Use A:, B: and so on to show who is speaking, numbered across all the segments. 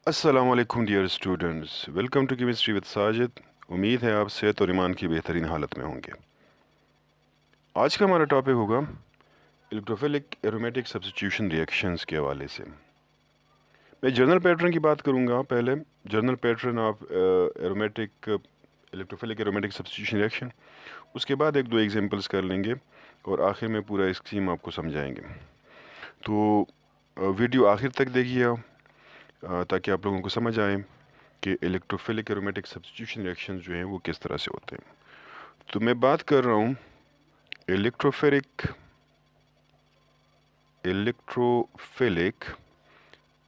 A: अस्सलाम वालेकुम dear students, welcome to chemistry with Sajid. उम्मीद है आप सेहत और ईमान की बेहतरीन हालत में होंगे। आज का हमारा टॉपिक होगा इलेक्ट्रोफिलिक एरोमेटिक सब्स्टिट्यूशन रिएक्शंस के हवाले से। मैं जनरल पैटर्न की बात करूंगा। पहले general pattern of aromatic electrophilic aromatic substitution reaction, उसके बाद एक दो एग्जांपल्स कर लेंगे और आखिर में पूरा स्कीम आपको समझाएंगे। तो वीडियो आखिर तक देखिए ताकि आप लोगों को समझ आए कि इलेक्ट्रोफिलिक एरोमेटिक सब्स्टिट्यूशन रिएक्शंस जो हैं वो किस तरह से होते हैं। तो मैं बात कर रहा हूँ इलेक्ट्रोफिलिक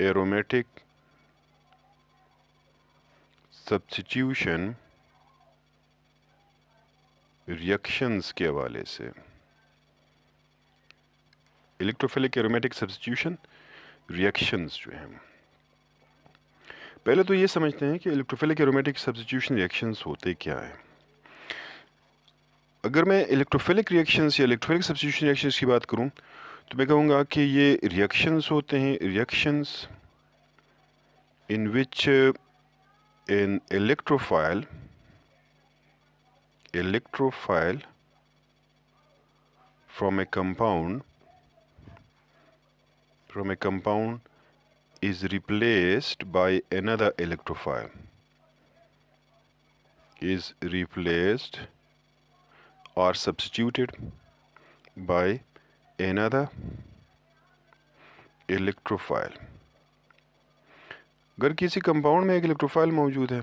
A: एरोमेटिक सब्स्टिट्यूशन रिएक्शंस के हवाले से। इलेक्ट्रोफिलिक एरोमेटिक सब्स्टिट्यूशन रिएक्शंस जो हैं, पहले तो ये समझते हैं कि इलेक्ट्रोफिलिक एरोमेटिक सब्स्टिट्यूशन रिएक्शंस होते क्या हैं। अगर मैं इलेक्ट्रोफिलिक रिएक्शंस या इलेक्ट्रोफिलिक सब्स्टिट्यूशन रिएक्शंस की बात करूं तो मैं कहूँगा कि ये रिएक्शंस होते हैं, reactions in which an electrophile from a compound is replaced by another electrophile, is replaced or substituted by another electrophile। अगर किसी कंपाउंड में एक इलेक्ट्रोफाइल मौजूद है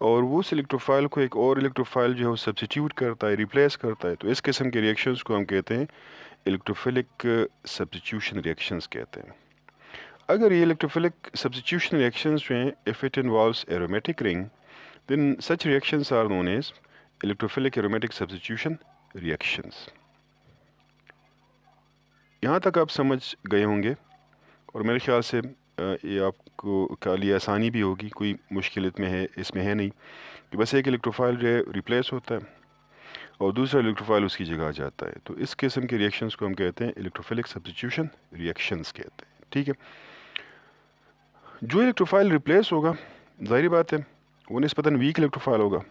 A: और वो उस इलेक्ट्रोफाइल को एक और इलेक्ट्रोफाइल जो है वो सब्स्टिट्यूट करता है, रिप्लेस करता है, तो इस किस्म के रिएक्शंस को हम कहते हैं इलेक्ट्रोफिलिक सब्स्टिट्यूशन रिएक्शंस कहते हैं। अगर ये इलेक्ट्रोफिलिक सब्स्टिट्यूशन रिएक्शंस जो हैं, if it involves aromatic ring, then such reactions are known as electrophilic aromatic substitution reactions. यहाँ तक आप समझ गए होंगे और मेरे ख्याल से ये आपको के लिए आसानी भी होगी, कोई मुश्किल इसमें है नहीं कि बस एक इलेक्ट्रोफाइल जो है रिप्लेस होता है और दूसरा इलेक्ट्रोफाइल उसकी जगह आ जाता है। तो इस किस्म के रिएक्शंस को हम कहते हैं इलेक्ट्रोफिलिक सब्स्टिट्यूशन रिएक्शंस कहते हैं। ठीक है, जो इलेक्ट्रोफाइल रिप्लेस होगा ज़ाहिर बात है वो निस्बतन वीक इलेक्ट्रोफाइल होगा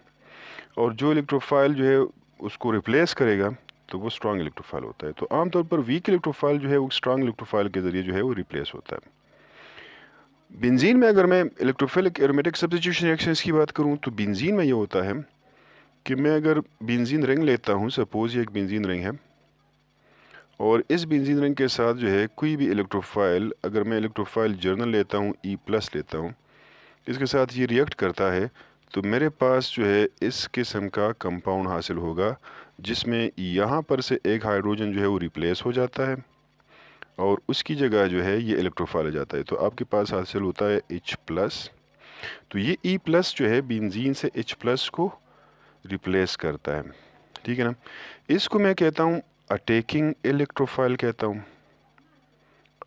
A: और जो इलेक्ट्रोफाइल जो है उसको रिप्लेस करेगा तो वो स्ट्रॉन्ग इलेक्ट्रोफाइल होता है। तो आमतौर पर वीक इलेक्ट्रोफाइल जो है वो स्ट्रॉन्ग इलेक्ट्रोफाइल के ज़रिए जो है वो रिप्लेस होता है। बेंजीन में अगर मैं इलेक्ट्रोफिलिक एरोमेटिक सब्स्टिट्यूशन रिएक्शंस की बात करूं तो बेंजीन में ये होता है कि मैं अगर बेंजीन रिंग लेता हूं, सपोज ये एक बेंजीन रिंग है और इस बेंजीन रिंग के साथ जो है कोई भी इलेक्ट्रोफाइल, अगर मैं इलेक्ट्रोफाइल जर्नल लेता हूं, E+ लेता हूं, इसके साथ ये रिएक्ट करता है तो मेरे पास जो है इस किस्म का कंपाउंड हासिल होगा जिसमें यहाँ पर से एक हाइड्रोजन जो है वो रिप्लेस हो जाता है और उसकी जगह जो है ये इलेक्ट्रोफाइल आ जाता है। तो आपके पास हासिल होता है H+। तो ये E+ जो है बेंजीन से H+ को रिप्लेस करता है। ठीक है ना, इसको मैं कहता हूँ अटैकिंग इलेक्ट्रोफाइल कहता हूँ,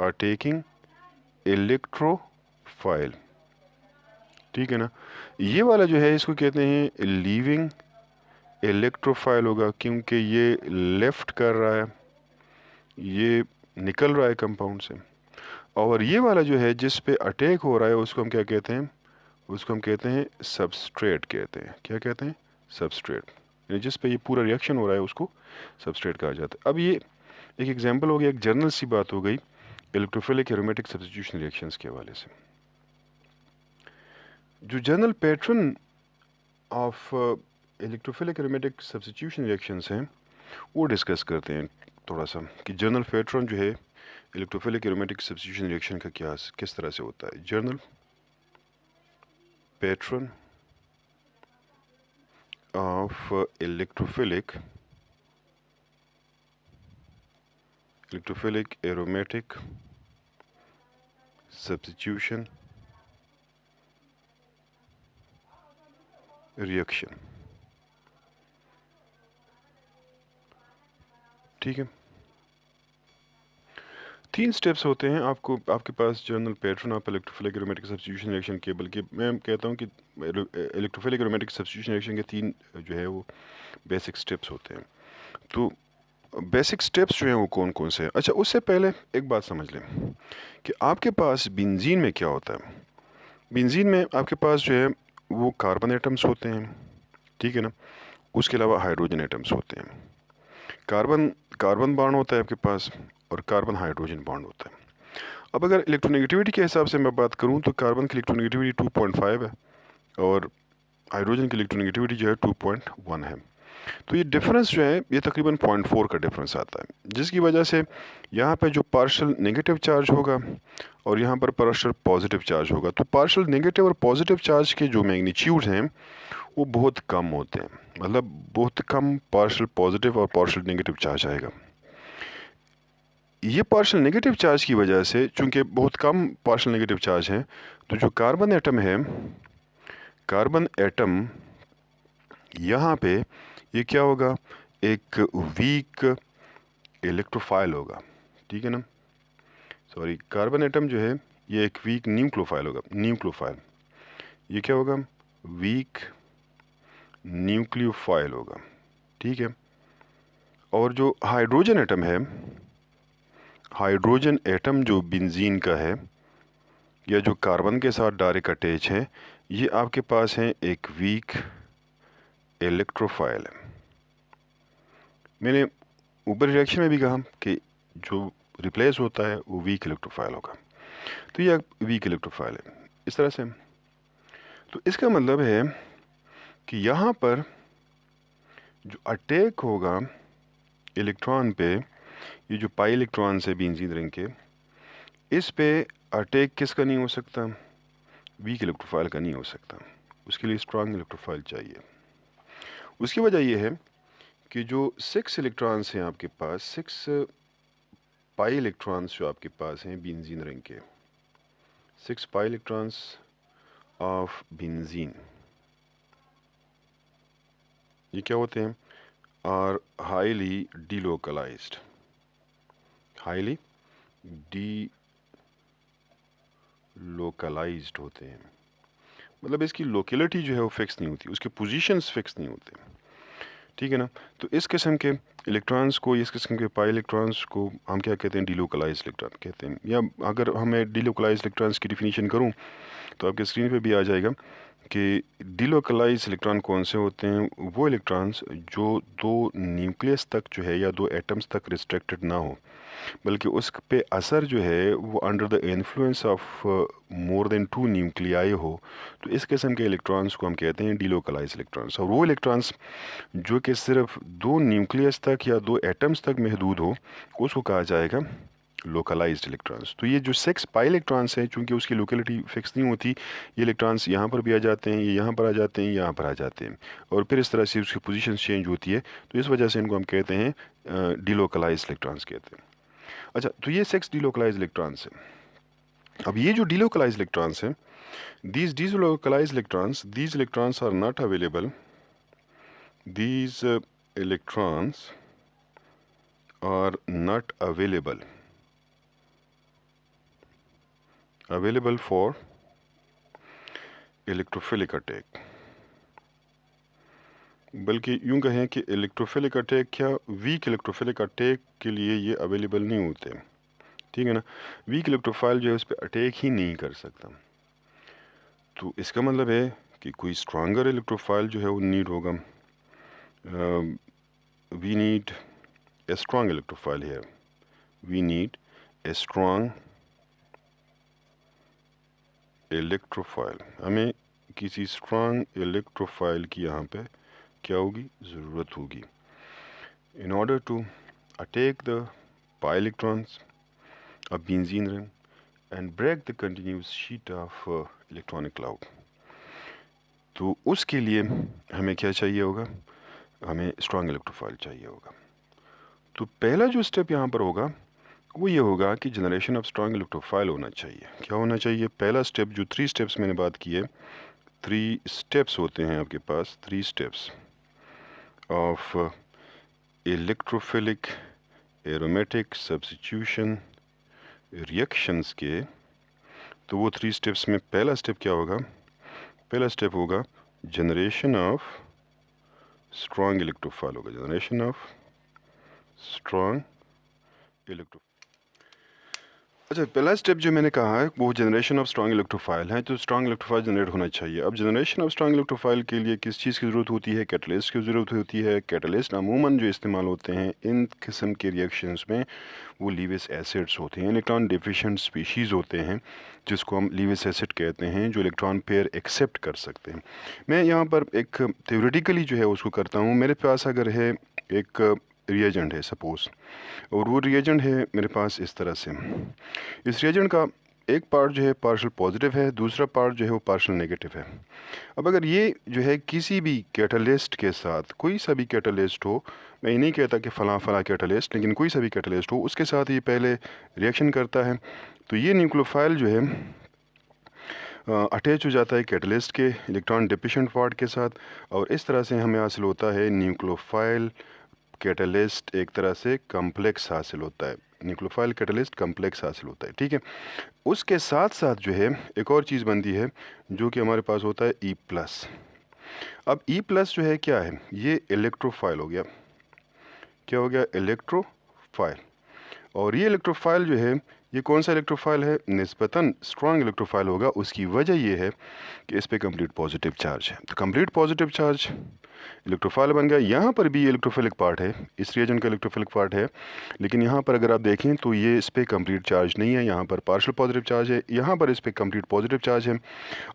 A: अटैकिंग इलेक्ट्रोफाइल। ठीक है ना, ये वाला जो है इसको कहते हैं लीविंग इलेक्ट्रोफाइल होगा क्योंकि ये लेफ्ट कर रहा है, ये निकल रहा है कंपाउंड से। और ये वाला जो है जिस पे अटैक हो रहा है उसको हम क्या कहते हैं, उसको हम कहते हैं सबस्ट्रेट कहते हैं। क्या कहते हैं? सबस्ट्रेट। यानी जिस पे ये पूरा रिएक्शन हो रहा है उसको सबस्ट्रेट कहा जाता है। अब ये एक एग्जांपल हो गया, एक जनरल सी बात हो गई इलेक्ट्रोफिलिक एरोमेटिक सब्स्टिट्यूशन रिएक्शंस के हवाले से। जो general pattern of electrophilic aromatic substitution reactions हैं वो डिस्कस करते हैं थोड़ा सा कि जनरल पैटर्न जो है इलेक्ट्रोफिलिक एरोमेटिक सब्स्टिट्यूशन रिएक्शन का क्या किस तरह से होता है। General pattern of electrophilic aromatic substitution reaction. ठीक है, 3 स्टेप्स होते हैं आपको, आपके पास general pattern of electrophilic aromatic substitution reaction के, बल्कि मैं कहता हूँ कि इलेक्ट्रोफिलिक एरोमेटिक सब्स्टिट्यूशन रिएक्शन के 3 जो है वो बेसिक स्टेप्स होते हैं। तो बेसिक स्टेप्स जो हैं वो कौन कौन से हैं? अच्छा, उससे पहले एक बात समझ लें कि आपके पास बेंजीन में क्या होता है। बेंजीन में आपके पास जो है वो कार्बन एटम्स होते हैं, ठीक है ना। उसके अलावा हाइड्रोजन एटम्स होते हैं। कार्बन कार्बन बॉन्ड होता है आपके पास और कार्बन हाइड्रोजन बॉन्ड होता है। अब अगर इलेक्ट्रोनेगेटिविटी के हिसाब से मैं बात करूं तो कार्बन की इलेक्ट्रोनेगेटिविटी 2.5 है और हाइड्रोजन की इलेक्ट्रोनेगेटिविटी जो है 2.1 है। तो ये डिफरेंस जो है ये तकरीबन 0.4 का डिफरेंस आता है, जिसकी वजह से यहाँ पे जो पार्शियल नेगेटिव चार्ज होगा और यहाँ पर पार्शियल पॉजिटिव चार्ज होगा, तो पार्शियल नेगेटिव और पॉजिटिव चार्ज के जो मैग्नीट्यूड हैं वो बहुत कम होते हैं। मतलब बहुत कम पार्शियल पॉजिटिव और पार्शियल नेगेटिव चार्ज आएगा। ये पार्शियल नेगेटिव चार्ज की वजह से, चूंकि बहुत कम पार्शियल नेगेटिव चार्ज है, तो जो कार्बन एटम है, कार्बन एटम यहाँ पे ये क्या होगा, एक वीक इलेक्ट्रोफाइल होगा, ठीक है ना। सॉरी, कार्बन एटम जो है ये एक वीक न्यूक्लियोफाइल होगा। न्यूक्लियोफाइल ये क्या होगा, वीक न्यूक्लियोफाइल होगा, ठीक है। और जो हाइड्रोजन एटम है, हाइड्रोजन एटम जो बेंजीन का है या जो कार्बन के साथ डायरेक्ट अटैच है, ये आपके पास है एक वीक इलेक्ट्रोफाइल है। मैंने ऊपर रिएक्शन में भी कहा कि जो रिप्लेस होता है वो वीक इलेक्ट्रोफाइल होगा, तो ये वीक इलेक्ट्रोफाइल है इस तरह से। तो इसका मतलब है कि यहाँ पर जो अटैक होगा इलेक्ट्रॉन पे, ये जो पाई इलेक्ट्रॉन से बेंजीन रिंग के, इस पे अटैक किसका नहीं हो सकता, वीक इलेक्ट्रोफाइल का नहीं हो सकता। उसके लिए स्ट्रांग इलेक्ट्रोफाइल चाहिए। उसकी वजह यह है कि जो 6 इलेक्ट्रॉन्स हैं आपके पास, 6 पाई इलेक्ट्रॉन्स जो आपके पास हैं बेंजीन रिंग के, 6 पाई इलेक्ट्रॉन्स ऑफ बेंजीन, ये क्या होते हैं, are highly delocalized, highly delocalized होते हैं। मतलब इसकी लोकेलिटी जो है वो फिक्स नहीं होती, उसके पोजीशंस फिक्स नहीं होते, ठीक है ना। तो इस किस्म के इलेक्ट्रॉन्स को, इस किस्म के पाई इलेक्ट्रॉन्स को हम क्या कहते हैं, डीलोकलाइज्ड इलेक्ट्रॉन कहते हैं। या अगर हमें डीलोकलाइज्ड इलेक्ट्रॉन्स की डिफिनीशन करूं तो आपके स्क्रीन पे भी आ जाएगा कि डीलोकलाइज्ड इलेक्ट्रॉन कौन से होते हैं, वो इलेक्ट्रॉन्स जो दो न्यूक्लियस तक जो है या दो एटम्स तक रिस्ट्रिक्टेड ना हो, बल्कि उस पे असर जो है वो under the influence of more than 2 nuclei हो। तो इस किस्म के इलेक्ट्रॉन्स को हम कहते हैं डीलोकलाइज्ड इलेक्ट्रॉन्स। और वो इलेक्ट्रॉन्स जो कि सिर्फ दो न्यूक्लियस तक या दो एटम्स तक महदूद हो, उसको कहा जाएगा लोकलाइज्ड इलेक्ट्रॉन्स। तो ये जो 6 पाई इलेक्ट्रॉन्स हैं, चूंकि उसकी लोकेलिटी फिक्स नहीं होती, ये इलेक्ट्रॉन्स यहाँ पर भी आ जाते हैं, ये यहाँ पर आ जाते हैं, यहाँ पर आ जाते हैं, और फिर इस तरह से उसकी पोजीशन चेंज होती है। तो इस वजह से इनको हम कहते हैं डीलोकलाइज्ड इलेक्ट्रॉन्स कहते हैं। अच्छा, तो ये 6 डीलोकलाइज्ड इलेक्ट्रॉन्स हैं। अब ये जो डीलोकलाइज्ड इलेक्ट्रॉन्स हैं, these delocalized electrons, these electrons are not available, these electrons are not available for electrophilic attack। बल्कि यूं कहें कि इलेक्ट्रोफिलिक अटैक क्या, वीक इलेक्ट्रोफिलिक अटैक के लिए ये अवेलेबल नहीं होते, ठीक है ना। वीक इलेक्ट्रोफाइल जो है उस पर अटैक ही नहीं कर सकता। तो इसका मतलब है कि कोई स्ट्रांगर इलेक्ट्रोफाइल जो है वो नीड होगा। We need a strong electrophile here, we need a strong electrophile। हमें किसी strong electrophile की यहाँ पे क्या होगी, ज़रूरत होगी, in order to attack the pi electrons of benzene ring and break the continuous sheet of electronic cloud। तो उसके लिए हमें क्या चाहिए होगा, हमें strong electrophile चाहिए होगा। तो पहला जो स्टेप यहाँ पर होगा वो ये होगा कि जनरेशन ऑफ स्ट्रॉन्ग इलेक्ट्रोफाइल होना चाहिए। क्या होना चाहिए, पहला स्टेप, जो 3 स्टेप्स मैंने बात की है, 3 स्टेप्स होते हैं आपके पास, 3 steps of electrophilic aromatic substitution reactions के। तो वो 3 स्टेप्स में पहला स्टेप क्या होगा, पहला स्टेप होगा जनरेशन ऑफ स्ट्रॉन्ग इलेक्ट्रोफाइल होगा, जनरेशन ऑफ स्ट्रॉन्ग इलेक्ट्रो अच्छा, पहला स्टेप जो मैंने कहा है वो जनरेशन ऑफ स्ट्रॉन्ग इलेक्ट्रोफाइल है, तो स्ट्रॉन्ग इलेक्ट्रोफाइल जनरेट होना चाहिए। अब जनरेशन ऑफ स्ट्रॉन्ग इलेक्ट्रोफाइल के लिए किस चीज़ की ज़रूरत होती है? कैटलिस्ट की ज़रूरत होती है। कैटलिस्ट अमूमन जो इस्तेमाल होते हैं इन किस्म के रिएक्शंस में वो लीविस एसिड्स होते हैं, इलेक्ट्रॉन डिफिशिएंट स्पीशीज़ होते हैं जिसको हम लीविस एसिड कहते हैं, जो इलेक्ट्रॉन पेयर एक्सेप्ट कर सकते हैं। मैं यहाँ पर एक थ्योरेटिकली जो है उसको करता हूँ। मेरे पास अगर है एक रिएजेंट है सपोज़, और वो रिएजेंट है मेरे पास इस तरह से। इस रिएजेंट का एक पार्ट जो है पार्शियल पॉजिटिव है, दूसरा पार्ट जो है वो पार्शियल नेगेटिव है। अब अगर ये जो है किसी भी कैटलिस्ट के साथ, कोई सा भी कैटलिस्ट हो, मैं ये नहीं कहता कि फ़लाँ फ़लाँ कैटलिस्ट, लेकिन कोई सा भी कैटलिस्ट हो, उसके साथ ये पहले रिएक्शन करता है, तो ये न्यूक्लियोफाइल जो है अटैच हो जाता है कैटलिस्ट के इलेक्ट्रॉन डिफिशिएंट पार्ट के साथ, और इस तरह से हमें हासिल होता है न्यूक्लियोफाइल कैटलिस्ट, एक तरह से कम्प्लेक्स हासिल होता है, न्यूक्लियोफाइल कैटलिस्ट कम्प्लेक्स हासिल होता है। ठीक है, उसके साथ साथ जो है एक और चीज़ बनती है जो कि हमारे पास होता है ई प्लस। अब ई प्लस जो है क्या है? ये इलेक्ट्रोफाइल हो गया। क्या हो गया? इलेक्ट्रोफाइल। और ये इलेक्ट्रोफाइल जो है ये कौन सा इलेक्ट्रोफाइल है? निस्बतन स्ट्रॉन्ग इलेक्ट्रोफाइल होगा। उसकी वजह ये है कि इस पे कंप्लीट पॉजिटिव चार्ज है, तो कंप्लीट पॉजिटिव चार्ज इलेक्ट्रोफाइल बन गया। यहाँ पर भी इलेक्ट्रोफिलिक पार्ट है, इस रिएजेंट का इलेक्ट्रोफिलिक पार्ट है, लेकिन यहाँ पर अगर आप देखें तो ये इस पे कंप्लीट चार्ज नहीं है, यहाँ पर पार्शियल पॉजिटिव चार्ज है, यहाँ पर इस पे कंप्लीट पॉजिटिव चार्ज है।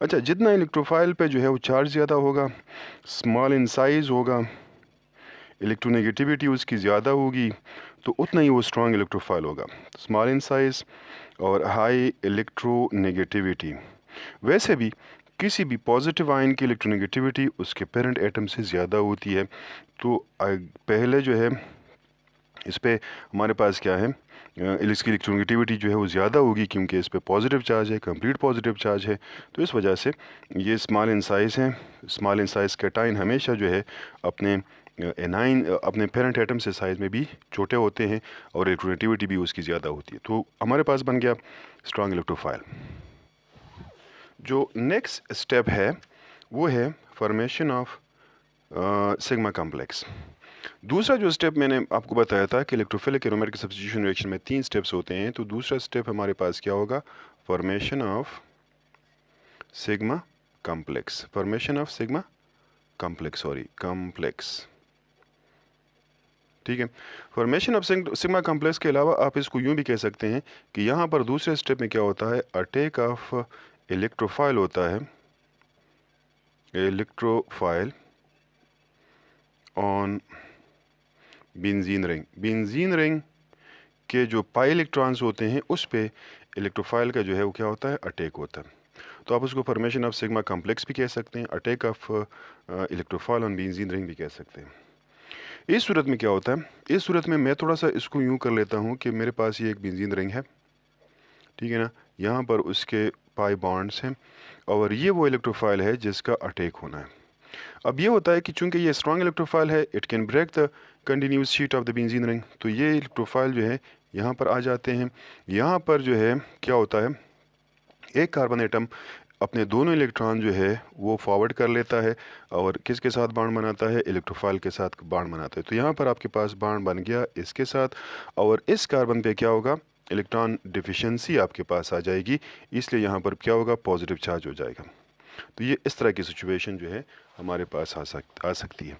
A: अच्छा, जितना इलेक्ट्रोफाइल पे जो है वो चार्ज ज़्यादा होगा, स्मॉल इन साइज़ होगा, इलेक्ट्रोनेगेटिविटी उसकी ज़्यादा होगी, तो उतना ही वो स्ट्रॉन्ग इलेक्ट्रोफाइल होगा। स्मॉल इन साइज़ और हाई इलेक्ट्रोनेगेटिविटी। वैसे भी किसी भी पॉजिटिव आयन की इलेक्ट्रोनेगेटिविटी उसके पेरेंट एटम से ज़्यादा होती है, तो पहले जो है इस पे हमारे पास क्या है, इसकी इलेक्ट्रोनेगेटिविटी जो है वो ज़्यादा होगी क्योंकि इस पे पॉजिटिव चार्ज है, कंप्लीट पॉजिटिव चार्ज है, तो इस वजह से ये स्मॉल इन साइज़ हैं। स्मॉल इन साइज़ कैटाइन हमेशा जो है अपने एनाइन अपने पेरेंट एटम से साइज़ में भी छोटे होते हैं और इलेक्ट्रोनेगेटिविटी भी उसकी ज़्यादा होती है, तो हमारे पास बन गया स्ट्रॉन्ग इलेक्ट्रोफाइल। जो नेक्स्ट स्टेप है वो है फॉर्मेशन ऑफ सिग्मा कॉम्प्लेक्स। दूसरा जो स्टेप मैंने आपको बताया था कि इलेक्ट्रोफिलिक एरोमेटिक सब्स्टिट्यूशन रिएक्शन में 3 स्टेप्स होते हैं, तो दूसरा स्टेप हमारे पास क्या होगा? Formation of sigma complex. Formation of sigma complex, complex. ठीक है, फॉर्मेशन ऑफ सिग्मा कॉम्प्लेक्स के अलावा आप इसको यूं भी कह सकते हैं कि यहाँ पर दूसरे स्टेप में क्या होता है? अटैक ऑफ इलेक्ट्रोफाइल होता है, electrophile on benzene ring. Benzene ring के जो पाई इलेक्ट्रॉन्स होते हैं उस पे इलेक्ट्रोफाइल का जो है वो क्या होता है? अटैक होता है। तो आप उसको फॉर्मेशन ऑफ सिग्मा कॉम्प्लेक्स भी कह सकते हैं, attack of electrophile on benzene ring भी कह सकते हैं। इस सूरत में क्या होता है? इस सूरत में मैं थोड़ा सा इसको यूँ कर लेता हूँ कि मेरे पास ये एक बेंजीन रिंग है, ठीक है ना, यहाँ पर उसके पाई बॉन्ड्स हैं और ये वो इलेक्ट्रोफाइल है जिसका अटैक होना है। अब ये होता है कि चूंकि ये स्ट्रॉन्ग इलेक्ट्रोफाइल है, it can break the continuous sheet of the benzene ring, तो ये इलेक्ट्रोफाइल जो है यहाँ पर आ जाते हैं। यहाँ पर जो है क्या होता है, एक कार्बन एटम अपने दोनों इलेक्ट्रॉन जो है वो फॉरवर्ड कर लेता है और किसके साथ बॉन्ड बनाता है? इलेक्ट्रोफाइल के साथ बॉन्ड बनाता है। तो यहाँ पर आपके पास बॉन्ड बन गया इसके साथ, और इस कार्बन पे क्या होगा? इलेक्ट्रॉन डिफिशिएंसी आपके पास आ जाएगी, इसलिए यहाँ पर क्या होगा? पॉजिटिव चार्ज हो जाएगा। तो ये इस तरह की सिचुएशन जो है हमारे पास आ सकती है।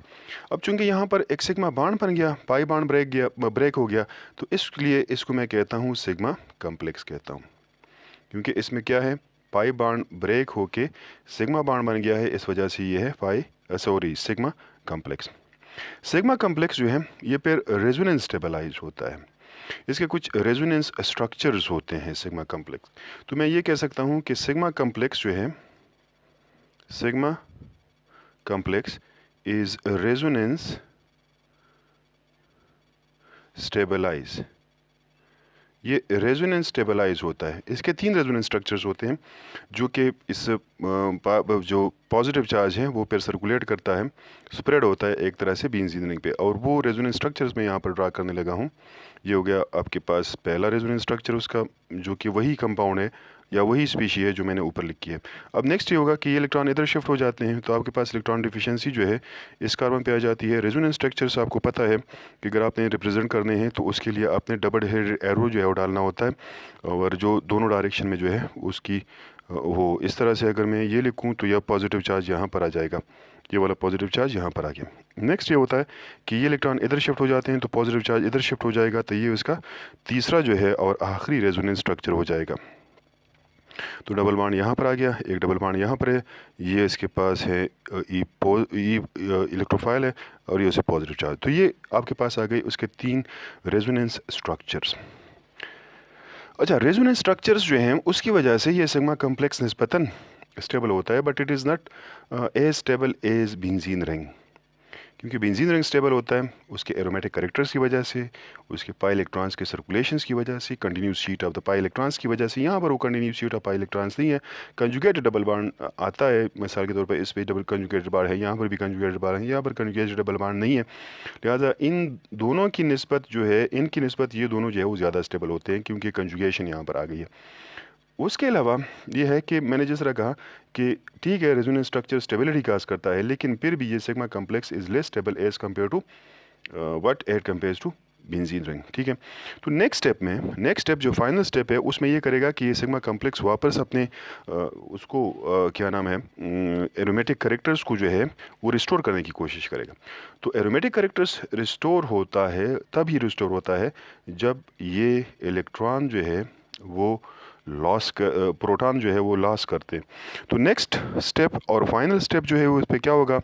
A: अब चूंकि यहाँ पर एक सिग्मा बॉन्ड बन गया, पाई बॉन्ड ब्रेक हो गया, तो इसलिए इसको मैं कहता हूँ सिग्मा कॉम्प्लेक्स कहता हूँ, क्योंकि इसमें क्या है? पाई बॉन्ड ब्रेक होके सिग्मा बॉन्ड बन गया है, इस वजह से ये है सिग्मा कॉम्प्लेक्स। सिग्मा कॉम्प्लेक्स जो है ये फिर रेजोनेंस स्टेबलाइज होता है, इसके कुछ रेजोनेंस स्ट्रक्चर्स होते हैं सिग्मा कॉम्प्लेक्स। तो मैं ये कह सकता हूँ कि सिग्मा कॉम्प्लेक्स जो है, sigma complex is resonance stabilize. ये रेजोनेंस स्टेबलाइज होता है। इसके 3 रेजोनेंस स्ट्रक्चर्स होते हैं जो कि इस जो पॉजिटिव चार्ज है वो फिर सर्कुलेट करता है, स्प्रेड होता है एक तरह से बेंजीन रिंग पे, और वो रेजोनेंस स्ट्रक्चर्स मैं यहाँ पर ड्रा करने लगा हूँ। ये हो गया आपके पास पहला रेजोनेंस स्ट्रक्चर उसका, जो कि वही कंपाउंड है या वही स्पीशी है जो मैंने ऊपर लिखी है। अब नेक्स्ट ये होगा कि ये इलेक्ट्रॉन इधर शिफ्ट हो जाते हैं, तो आपके पास इलेक्ट्रॉन डिफिशिएंसी जो है इस कार्बन पे आ जाती है। रेजोनेंस स्ट्रक्चर्स आपको पता है कि अगर आपने रिप्रेजेंट करने हैं तो उसके लिए आपने डबल हेड एरो जो है वो डालना होता है, और जो दोनों डायरेक्शन में जो है उसकी वो इस तरह से अगर मैं ये लिखूँ तो यह पॉजिटिव चार्ज यहाँ पर आ जाएगा, ये वाला पॉजिटिव चार्ज यहाँ पर आ गया। नेक्स्ट ये होता है कि ये इलेक्ट्रॉन इधर शिफ्ट हो जाते हैं तो पॉजिटिव चार्ज इधर शिफ्ट हो जाएगा, तो ये इसका तीसरा जो है और आखिरी रेजोनेंस स्ट्रक्चर हो जाएगा। तो डबल बॉन्ड यहाँ पर आ गया, एक डबल बॉन्ड यहाँ पर है, ये इसके पास है ई इलेक्ट्रोफाइल है और ये उसे पॉजिटिव चार्ज। तो ये आपके पास आ गई उसके 3 रेजोनेंस स्ट्रक्चर्स। अच्छा, रेजोनेंस स्ट्रक्चर्स जो हैं उसकी वजह से ये सिग्मा कम्प्लेक्स निस्बतन स्टेबल होता है, but it is not as stable as benzene ring. क्योंकि बेंजीन रिंग स्टेबल होता है उसके एरोमेटिक कैरेक्टर्स की वजह से, उसके पाई इलेक्ट्रॉन्स के सर्कुलेशंस की वजह से, continuous sheet of the pi electrons की वजह से। यहाँ पर वो continuous sheet of pi electrons नहीं है, कंजुगेटेड डबल बॉन्ड आता है। मिसाल के तौर पर इस पे डबल कंजुगेटेड बॉन्ड है, यहाँ पर भी कंजुगेटेड बॉन्ड है, यहाँ पर कंजुगेटेड डबल बॉन्ड नहीं है। लिहाजा इन दोनों की निस्बत जो है, इनकी निस्बत ये दोनों जो है वो ज़्यादा स्टेबल होते हैं क्योंकि कंजुगेशन यहाँ पर आ गई है। उसके अलावा ये है कि मैंने जिस तरह कहा कि ठीक है रेजोनेंस स्ट्रक्चर स्टेबिलिटी काज करता है, लेकिन फिर भी ये sigma complex is less stable as compare to what at compares to benzene ring. ठीक है, तो नेक्स्ट स्टेप जो फाइनल स्टेप है उसमें ये करेगा कि ये सिग्मा कम्प्लेक्स वापस अपने उसको क्या नाम है एरोमेटिक कैरेक्टर्स को जो है वो रिस्टोर करने की कोशिश करेगा। तो एरोमेटिक कैरेक्टर्स रिस्टोर होता है, तब ही रिस्टोर होता है जब ये इलेक्ट्रॉन जो है वो प्रोटॉन जो है वो लॉस करते हैं। तो नेक्स्ट स्टेप और फाइनल स्टेप जो है वो उस पर क्या होगा,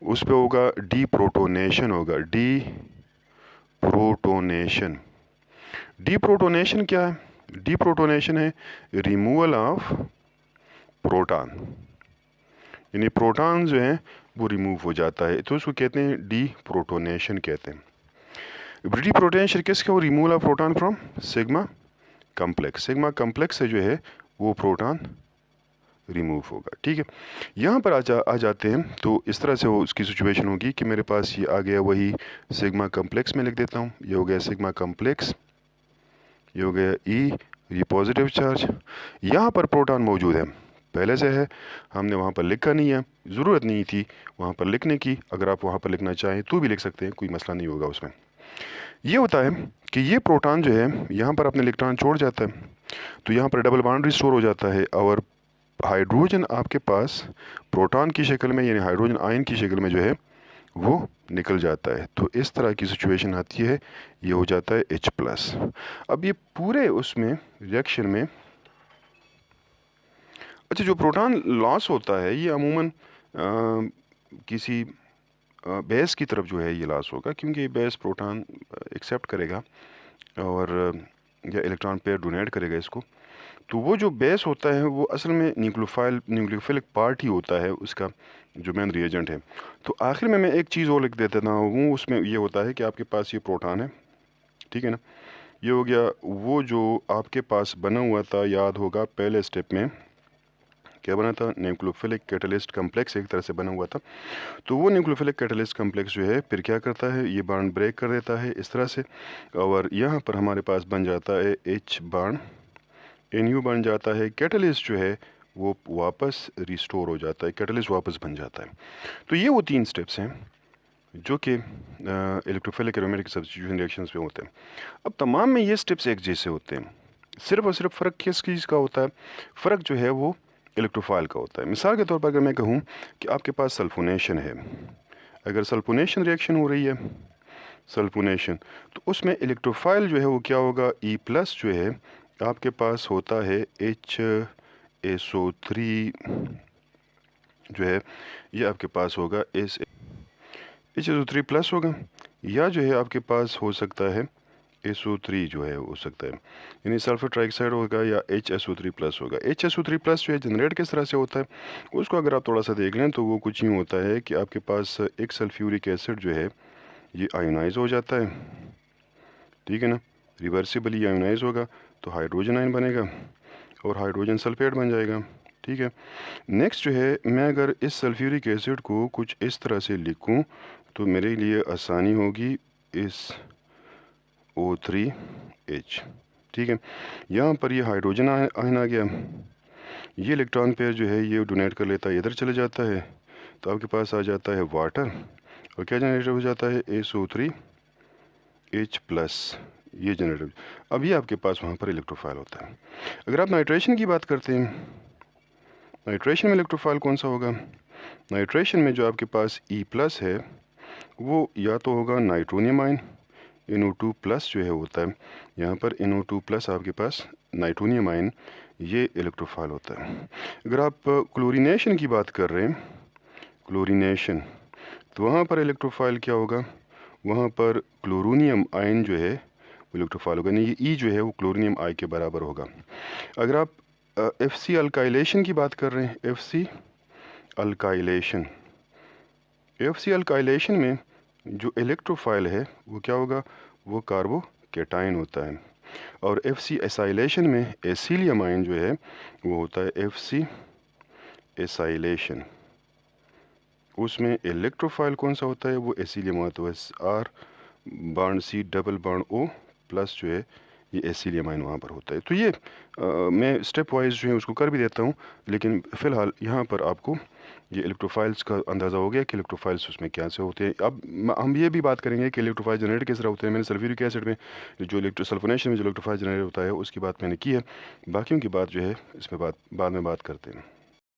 A: उस पर होगा डी प्रोटोनेशन होगा। डी प्रोटोनेशन, डी प्रोटोनेशन क्या है? डी प्रोटोनेशन है रिमूवल ऑफ प्रोटॉन, यानी प्रोटॉन जो है वो रिमूव हो जाता है, तो उसको कहते हैं डी प्रोटोनेशन कहते हैं। डी प्रोटोनेशन किसका? वो removal of proton from sigma complex. Sigma complex से जो है वो प्रोटॉन रिमूव होगा। ठीक है, यहाँ पर आ जाते हैं। तो इस तरह से वो उसकी सिचुएशन होगी कि मेरे पास ये आ गया वही सिग्मा कम्प्लेक्स में लिख देता हूँ, ये हो गया सिग्मा कम्प्लेक्स, ये हो गया ई, ये पॉजिटिव चार्ज, यहाँ पर प्रोटॉन मौजूद है पहले से है, हमने वहाँ पर लिखा नहीं है, ज़रूरत नहीं थी वहाँ पर लिखने की। अगर आप वहाँ पर लिखना चाहें तो भी लिख सकते हैं, कोई मसला नहीं होगा उसमें। ये होता है कि ये प्रोटॉन जो है यहाँ पर अपने इलेक्ट्रॉन छोड़ जाता है, तो यहाँ पर डबल बॉन्ड रिस्टोर हो जाता है और हाइड्रोजन आपके पास प्रोटॉन की शक्ल में यानी हाइड्रोजन आयन की शक्ल में जो है वो निकल जाता है। तो इस तरह की सिचुएशन आती है, ये हो जाता है H+। अब ये पूरे उसमें रिएक्शन में अच्छा जो प्रोटॉन लॉस होता है ये अमूमन किसी बेस की तरफ जो है ये लॉस होगा, क्योंकि बेस प्रोटॉन एक्सेप्ट करेगा और या इलेक्ट्रॉन पेयर डोनेट करेगा इसको। तो वो जो बेस होता है वो असल में न्यूक्लियोफिलिक पार्ट ही होता है उसका जो मेन रिएजेंट है। तो आखिर में मैं एक चीज़ और लिख देता हूँ, उसमें ये होता है कि आपके पास ये प्रोटॉन है, ठीक है ना, ये हो गया वो जो आपके पास बना हुआ था, याद होगा पहले स्टेप में क्या बना था, न्यूक्लियोफिलिक कैटलिस्ट कम्प्लेक्स एक तरह से बना हुआ था। तो वो न्यूक्लियोफिलिक कैटलिस्ट कम्प्लेक्स जो है फिर क्या करता है, ये बॉन्ड ब्रेक कर देता है इस तरह से, और यहाँ पर हमारे पास बन जाता है H बॉन्ड, NU बन जाता है, कैटलिस्ट जो है वो वापस रिस्टोर हो जाता है, कैटलिस्ट वापस बन जाता है। तो ये वो 3 स्टेप्स हैं जो कि इलेक्ट्रोफिलिक एरोमेटिक सब्स्टिट्यूशन रिएक्शंस में होते हैं। अब तमाम में ये स्टेप्स एक जैसे होते हैं, सिर्फ और सिर्फ फ़र्क किस चीज़ का होता है, फ़र्क जो है वो इलेक्ट्रोफाइल का होता है। मिसाल के तौर पर अगर मैं कहूँ कि आपके पास सल्फोनेशन है, अगर सल्फोनेशन रिएक्शन हो रही है सल्फोनेशन, तो उसमें इलेक्ट्रोफाइल जो है वो क्या होगा, E+ जो है आपके पास होता है HSO3 जो है ये आपके पास होगा HSO3+ होगा, या जो है आपके पास हो सकता है SO3 जो है हो सकता है, यानी सल्फर ट्राइऑक्साइड होगा या HSO3+ होगा। HSO3+ जो है जनरेट किस तरह से होता है उसको अगर आप थोड़ा सा देख लें तो वो कुछ यूँ होता है कि आपके पास एक सल्फ्यूरिक एसिड जो है ये आयोनाइज हो जाता है, ठीक है ना, रिवर्सिबली आयोनाइज होगा तो हाइड्रोजन आयन बनेगा और हाइड्रोजन सल्फेट बन जाएगा। ठीक है, नेक्स्ट जो है मैं अगर इस सल्फ्यूरिक एसिड को कुछ इस तरह से लिखूं तो मेरे लिए आसानी होगी, इस O3H, ठीक है। यहाँ पर ये हाइड्रोजन आयन आ गया, ये इलेक्ट्रॉन पेयर जो है ये डोनेट कर लेता है, इधर चले जाता है, तो आपके पास आ जाता है वाटर, और क्या जनरेट हो जाता है SO3H+, ये जनरेट। अब ये आपके पास वहाँ पर इलेक्ट्रोफाइल होता है। अगर आप नाइट्रेशन की बात करते हैं, नाइट्रेशन में इलेक्ट्रोफाइल कौन सा होगा? नाइट्रेशन में जो आपके पास E+ है वो या तो होगा नाइट्रोनियम आयन, NO2+ जो है होता है, यहाँ पर NO2+ आपके पास नाइट्रोनियम आयन, ये इलेक्ट्रोफाइल होता है। अगर आप क्लोरीनेशन की बात कर रहे हैं, क्लोरीनेशन, तो वहाँ पर इलेक्ट्रोफाइल क्या होगा? वहाँ पर क्लोरोनियम आयन जो है वो इलेक्ट्रोफाइल होगा, नहीं ये ई जो है वो क्लोरोनियम आई के बराबर होगा। अगर आप FC अल्काइलेशन की बात कर रहे हैं, FC अल्काइलेशन, FC अल्काइलेशन में जो इलेक्ट्रोफाइल है वो क्या होगा? वो कार्बोकैटायन होता है। और FC एसाइलेशन में एसिलियम आयन जो है वो होता है FC एसाइलेशन, उसमें इलेक्ट्रोफाइल कौन सा होता है? वो एसिलियम होता है, R bond C double bond O+ जो है ये एसिलियम आयन वहाँ पर होता है। तो ये मैं स्टेप वाइज जो है उसको कर भी देता हूँ, लेकिन फ़िलहाल यहाँ पर आपको ये इलेक्ट्रोफाइल्स का अंदाज़ा हो गया कि इलेक्ट्रोफाइल्स उसमें क्या से होते हैं। अब हम ये भी बात करेंगे कि इलेक्ट्रोफाइल जनरेट किस तरह होते हैं। मैंने सल्फ्यूरिक एसिड में जो सल्फोनेशन में जो इलेक्ट्रोफाइल जनरेट होता है उसकी बात मैंने की है, बाकियों की बात जो है इसमें बाद में बात करते हैं।